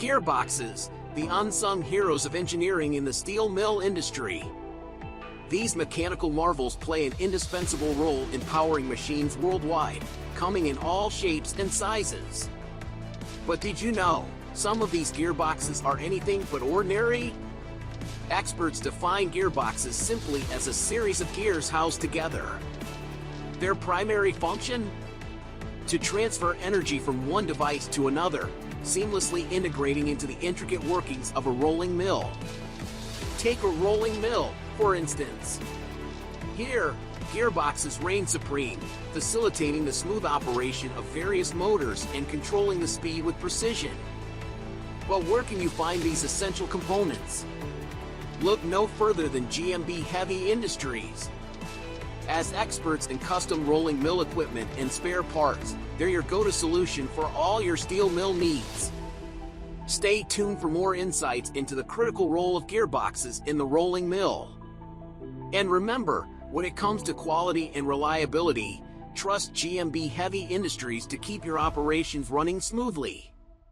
Gearboxes, the unsung heroes of engineering in the steel mill industry. These mechanical marvels play an indispensable role in powering machines worldwide, coming in all shapes and sizes. But did you know, some of these gearboxes are anything but ordinary? Experts define gearboxes simply as a series of gears housed together. Their primary function? To transfer energy from one device to another, seamlessly integrating into the intricate workings of a rolling mill. Take a rolling mill, for instance. Here, gearboxes reign supreme, facilitating the smooth operation of various motors and controlling the speed with precision. But where can you find these essential components? Look no further than GMB Heavy Industries. As experts in custom rolling mill equipment and spare parts, they're your go-to solution for all your steel mill needs. Stay tuned for more insights into the critical role of gearboxes in the rolling mill. And remember, when it comes to quality and reliability, trust GMB Heavy Industries to keep your operations running smoothly.